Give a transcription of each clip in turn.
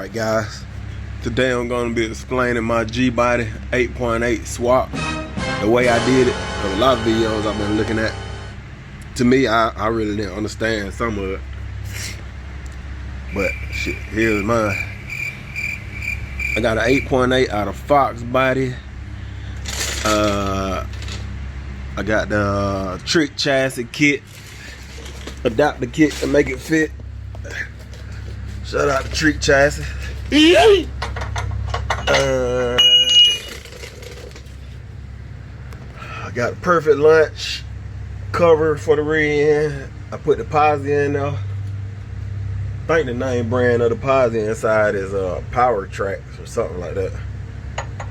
Alright guys, today I'm going to be explaining my Gbody 8.8 swap, the way I did it. There's a lot of videos I've been looking at. To me, I really didn't understand some of it, but shit, here's mine. I got an 8.8 out of foxbody. I got the trick chassis kit, adapter kit to make it fit. Shout out to trick chassis. I got a perfect lunch cover for the rear end. I put the posi in there. I think the name brand of the posi inside is powertrax or something like that.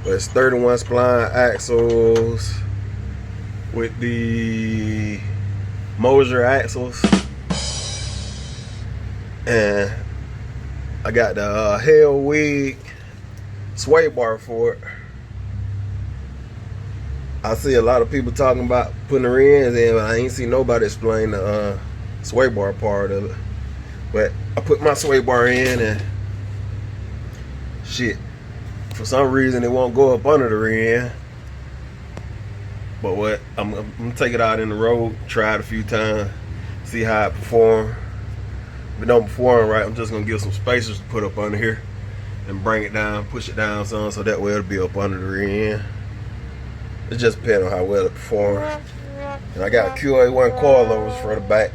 But it's 31 spline axles with the Moser axles, and I got the Hellwig sway bar for it. I see a lot of people talking about putting the rear ends in, but I ain't see nobody explain the sway bar part of it. But I put my sway bar in, and shit, for some reason it won't go up under the rear end. But what, I'm gonna take it out in the road, try it a few times, see how it performs. If it don't perform right, I'm just gonna give some spacers to put up under here and bring it down, push it down some, so that way it'll be up under the rear end. It just depends on how well it performs. And I got QA1 coilovers for the back.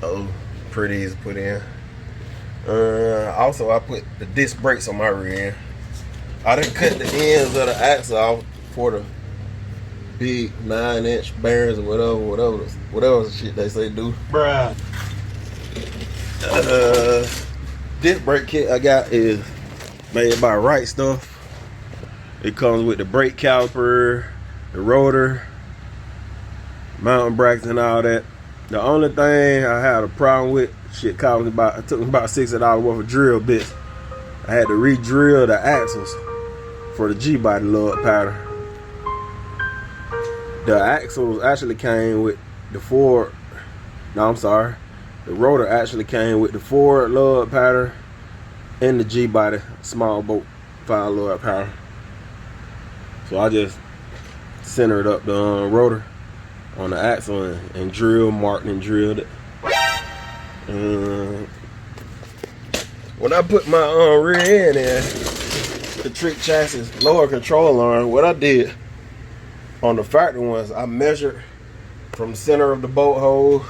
Oh, pretty easy to put in. Also, I put the disc brakes on my rear end. I done cut the ends of the axle off for the big 9-inch bearings or whatever shit they say do. Bruh. Disc brake kit I got is made by Right Stuff. It comes with the brake caliper, the rotor, mountain brackets, and all that. The only thing I had a problem with, shit cost me about, it took me about $60 worth of drill bits. I had to re-drill the axles for the Gbody lug pattern. The axles actually came with the Ford, the rotor actually came with the Ford lug pattern and the Gbody small boat 5 lug pattern. So I just centered up the rotor on the axle and marked and drilled it. When I put my rear end in, the trick chassis lower control arm, what I did on the factory ones, I measured from the center of the bolt hole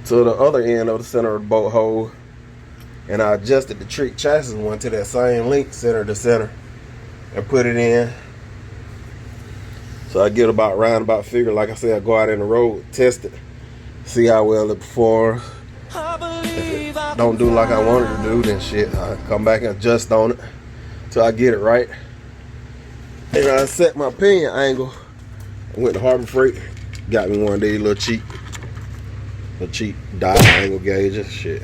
to the other end of the center of the bolt hole, and I adjusted the trick chassis one to that same length, center to center, and put it in. So I get about roundabout figure. Like I said, I go out in the road, test it, see how well it performs. If it don't do like I wanted to do, then shit, I come back and adjust on it till I get it right. And I set my pinion angle. I went to Harbor Freight, got me one of these little cheap dial angle gauges. Shit.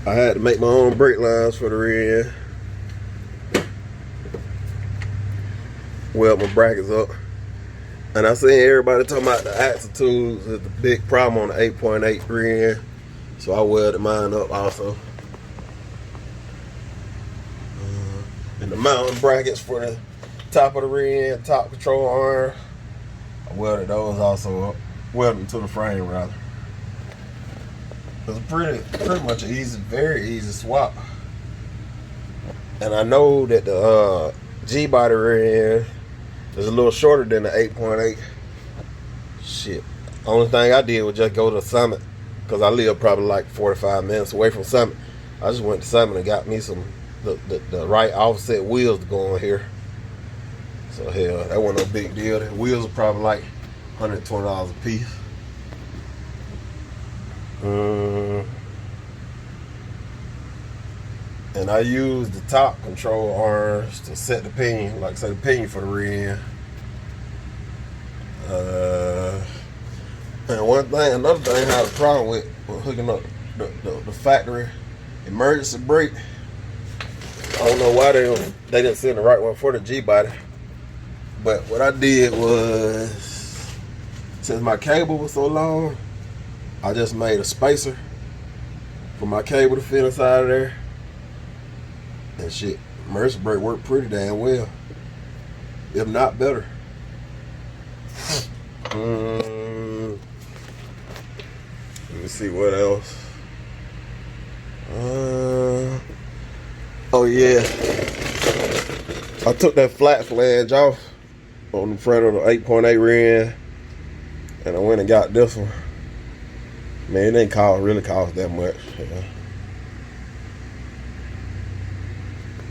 I had to make my own brake lines for the rear end. Weld my brackets up. And I seen everybody talking about the axle tools is the big problem on the 8.8 rear end. So I welded mine up also. And the mounting brackets for the top of the rear end, top control arm, I welded those also up. Welded them to the frame rather. It's pretty much an easy, very easy swap. And I know that the Gbody rear end is a little shorter than the 8.8. Shit. Only thing I did was just go to Summit, because I live probably like 45 minutes away from Summit. I just went to Summit and got me some the right offset wheels to go on here. So hell, that wasn't no big deal. The wheels are probably like $120 a piece. And I use the top control arms to set the pinion, like say the pinion for the rear end. And another thing I had a problem with hooking up the factory emergency brake. I don't know why they didn't send the right one for the Gbody. But what I did was, since my cable was so long, I just made a spacer for my cable to fit inside of there. And shit, emergency brake worked pretty damn well, if not better. Let me see what else. Oh yeah, I took that flat flange off on the front of the 8.8 rim, and I went and got this one. Man, it didn't really cost that much. Yeah.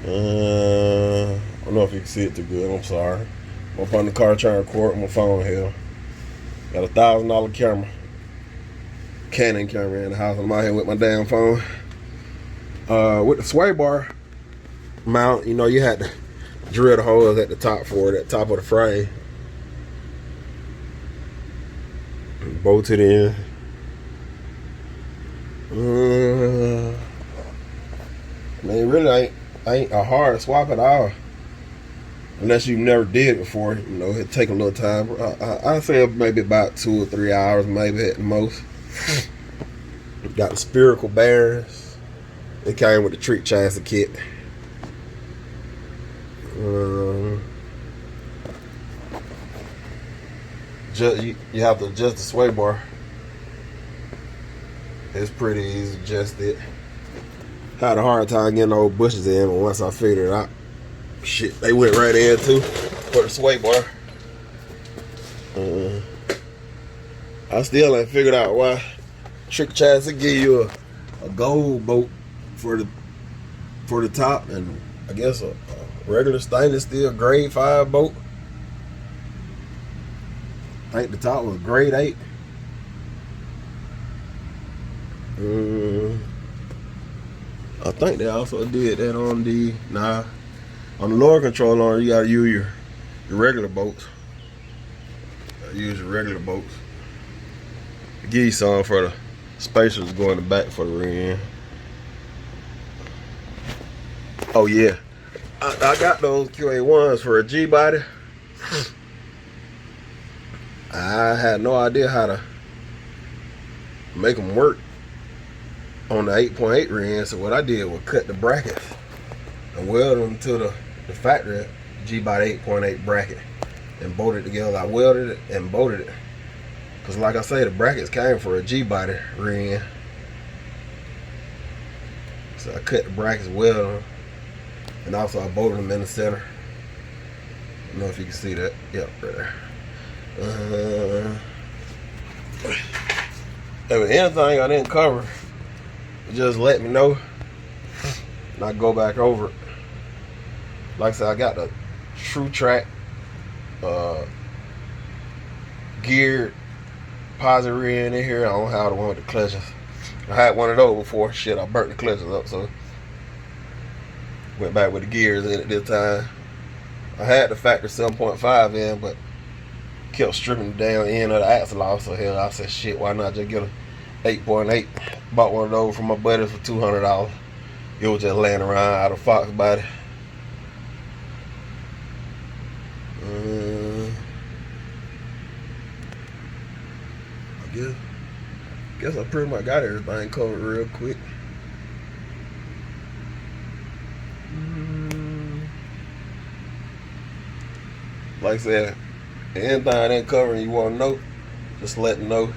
I don't know if you can see it too good. I'm sorry. I'm up on the car trying to record my phone here. Got a $1,000 camera, Canon camera in the house. I'm out here with my damn phone. With the sway bar mount, you know, you had to drill the holes at the top for it, at the top of the frame. And bolt it in. Man, really ain't a hard swap at all. Unless you never did it before, you know, it'd take a little time. I'd say maybe about 2 or 3 hours, maybe at the most. Got the spherical bearings. It came with the treat chassis kit. You have to adjust the sway bar. It's pretty easy to adjust it. Had a hard time getting those bushes in, but once I figured it out, shit, they went right in too for the sway bar. I still ain't figured out why trick chassis give you a gold bolt for the top, and I guess a regular stainless steel grade 5 bolt. I think the top was grade 8. I think they also did that on the on the lower control arm. You gotta use your regular bolts. Use your regular bolts. Give you some for the spacers going in the back for the rim. Oh yeah, I got those QA1s for a Gbody. I had no idea how to make them work on the 8.8 rim, so what I did was cut the brackets and weld them to the factory Gbody 8.8 bracket and bolted it together. I welded it and bolted it because, like I say, the brackets came for a Gbody rim, so I cut the brackets, welded them, and also I bolted them in the center. I don't know if you can see that. Yep, right there. If anything I didn't cover, just let me know and I go back over it. Like I said, I got the True Track geared positive rear in here. I don't have the one with the clutches. I had one of those before. Shit, I burnt the clutches up, so went back with the gears in it this time. I had the factory 7.5 in, but kept stripping the damn end of the axle off, so hell, I said, shit, why not just get a 8.8. Bought one of those from my buddies for $200. It was just laying around out of foxbody. I guess I pretty much got everything covered real quick. Like I said, anything I didn't cover and you want to know, just let me know.